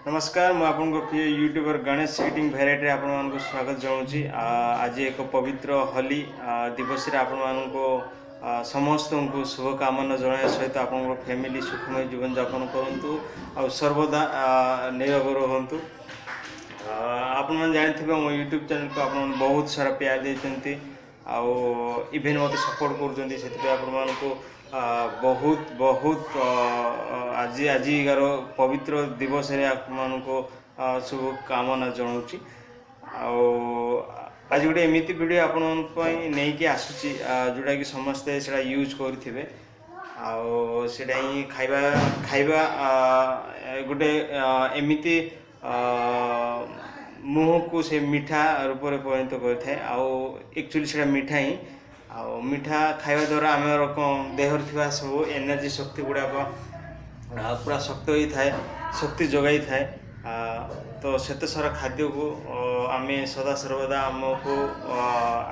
नमस्कार मु आपन प्रिय यूट्यूबर गणेश इटिंग भेराइटी आपण को स्वागत जनाऊँगी। आज एक पवित्र होली दिवस समस्त को शुभकामना जनाया सहित आपण फैमिली सुखमय जीवन यापन करूँ और सर्वदा निरोग रुहतु। आपण जानते मो यूट्यूब चैनल को आप बहुत सारा प्यार देते इवेन मत सपोर्ट कर बहुत बहुत आजिकार पवित्र दिवस आपको शुभकामना जनाऊँगी। आज गोटे एमती वीडियो आपण नहीं कि आसूची जोटा कि समस्ते से यूज करेंगे आटा ही खाइबा खाइबा गोटे एमती मुह को से मीठा रूप में परिणत करता है। एक्चुअली से मीठा ही मीठा खाइबा द्वारा आम देहर थी सब एनर्जी शक्ति गुड़ाक पूरा शक्त ही थाए शक्ति जगाई थाए। तो सेते सारा खाद्य को आम सदा सर्वदा आमको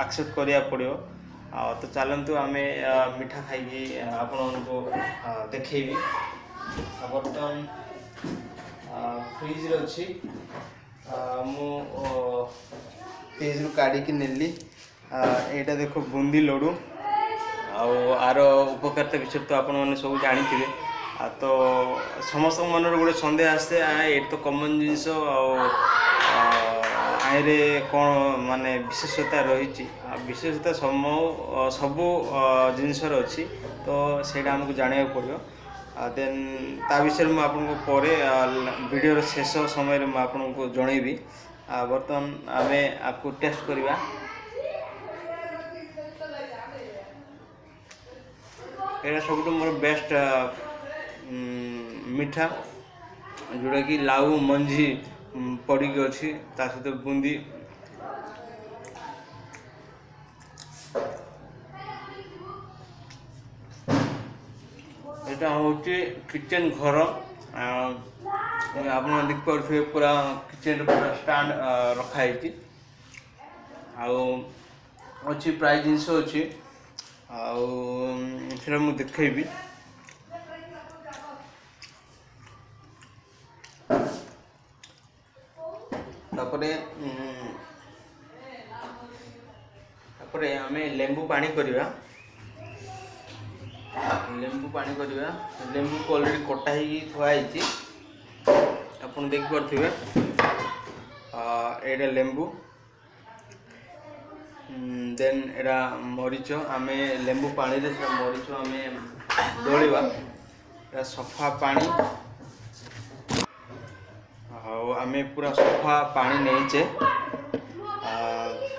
एक्सेप्ट करिया पड़ो। तो चलतु आम मीठा खाई आपण को देखी। बर्तमान फ्रिज अच्छी मु फ्रिज रु काढ़ी नेली। यहाँ देख बुंदी लड्डू आर उपकारिता विषय तो आपण मैंने सब जानी। तो समस्त मन गोटे सन्देह आसते ये तो कमन जिनस आईरे कौन माने विशेषता रही विशेषता सबू जिनसर अच्छी। तो सेटा आमको जाना पड़ो। देन ता विषय में आपको पर वीडियो शेष समय में आपको जनइबी। बर्तमान आम आपको टेस्ट करवा। ये सब मोर बेस्ट मीठा जोड़ा कि लाउ मंझी पड़ी अच्छी सहित बूंदी। यहाँ हूँ किचन घर आप देखिए पूरा किचन पूरा स्टैंड रखाई अच्छी प्राय जिनस अच्छी आटा मुझे देखेबी। आम लेंबू पानी करवा। लेंबू को ऑलरेडी कटा ही थुआई आप देखिपे। यहाँ लेंबू देन एरा मरीच आम लेंबू पानी रे मरीच आम दलिवा सफा पानी आम पूरा सफा पानी नहींचे।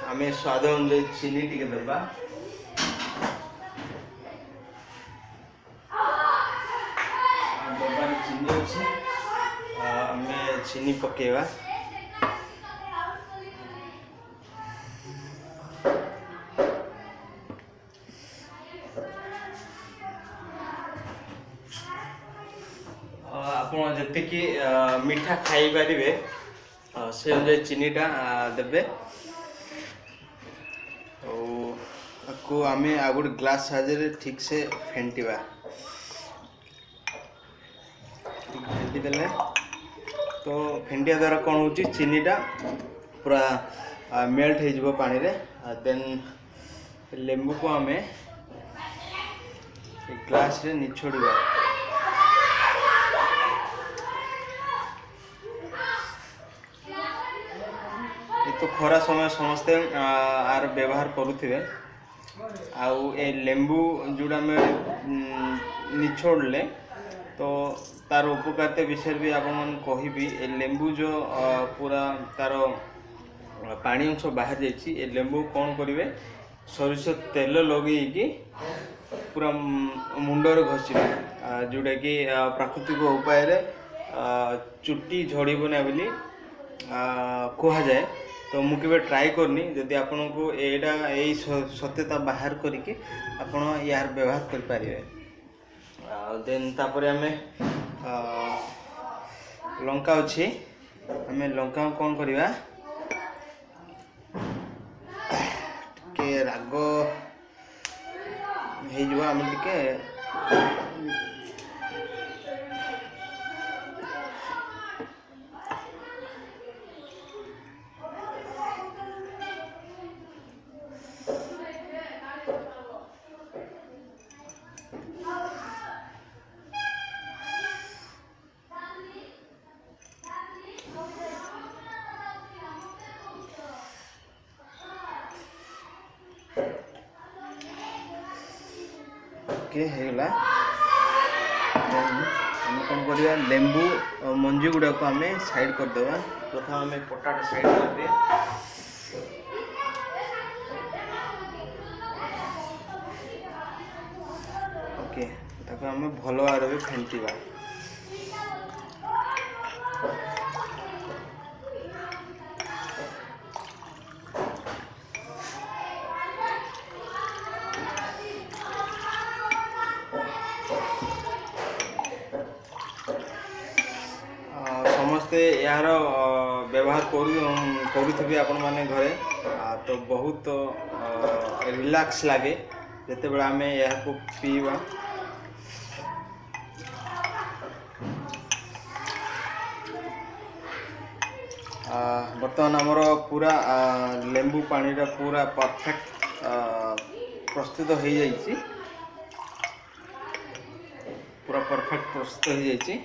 आम स्वाद अनुसार चीनी टी देवा। डब्बार चीनी अच्छी आम चीनी पकेवा। आपन जति मीठा खाई पारे से अनुसार चीनीटा देवे। को आम आ गए ग्लास साइज ठीक से फेंटिबा। फेंटी देले तो फेंटिया द्वारा कौन हो चीनीटा पूरा मेल्ट हो पानी रे। देन लेंबू को आम ग्लास रे निछोड़वा। तो खरा समय समस्ते आर व्यवहार करुवे। ए लेंबू जोड़ा में निछोड़ले तो तार उपकारिता विषय भी आप कहि। ए लेंबू जो पूरा तार पानी अंश बाहर जाइए लेंबू कौन करेंगे सरिष तेल लगे पूरा मुंडर घषिबे जोटा कि प्राकृतिक उपाय चुट्टी झड़ना बोली कहुए। तो मुझे ट्राए करनी जदि आपन को यही सत्यता बाहर करके आपड़ यार व्यवहार करें। देन तापर आम लंका अच्छी आम लंका कौन करवा टे राग आम टे ओके हेगला आम कौन करवा लेंबू मंजी गुड़ा को आम साइड करदे प्रथम आम पोटाटो साइड करदे ओके ताको आम भल भाव में फेंटा समस्ते यार व्यवहार करुवे आपण माने घरे तो बहुत रिलैक्स लगे जिते बड़े आम यहाँ को पीवा बर्तमान आमर पूरा लेंबू पानी पूरा परफेक्ट प्रस्तुत हो जाइए पूरा परफेक्ट प्रस्तुत हो जाइए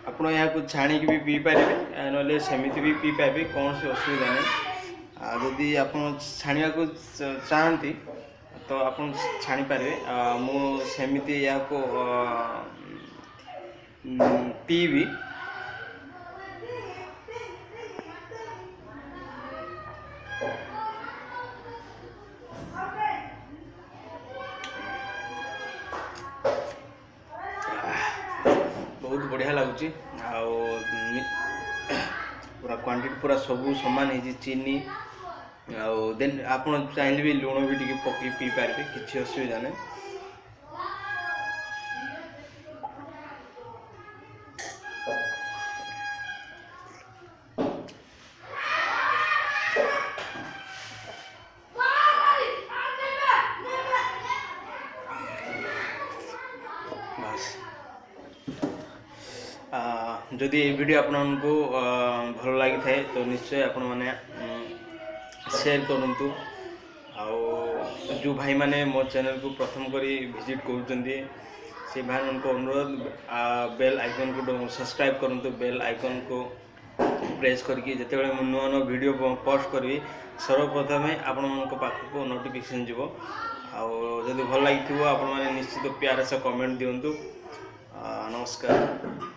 ଆପଣ ଏହାକୁ ଛାଣିକି ବି ପିଇ ପାରିବେ ନହେଲେ ସେମିତି ବି ପିଇ ପାରିବେ କୌଣସି ଅସୁବିଧା ନାହିଁ ଯଦି ଆପଣ ଛାଣିବାକୁ ଚାହାନ୍ତି ତ ଆପଣ ଛାଣି ପାରିବେ ମୁଁ ସେମିତି ଏହାକୁ ପିଇବି बहुत बढ़िया लगुच पूरा क्वांटिटी पूरा सब सामान है चीनी देन आप चाहिए भी लुण भी टी पकई पी पारे किसी असुविधा नहीं जदि ये वीडियो आपको भल लगी थाए तो निश्चय आपण मैंने शेयर करूँ जो भाई माने मो चैनल को प्रथम करी विजिट करुँचे से भाई उनको अनुरोध बेल आइकन को सब्सक्राइब करूँ बेल आइकन को प्रेस करके जिते बड़े नुआ नुआ वीडियो पोस्ट करी सर्वप्रथमे आपण पाखक नोटिफिकेशन जीव आदि भल लगी आप निश्चित प्यार से कमेंट दिंतु नमस्कार।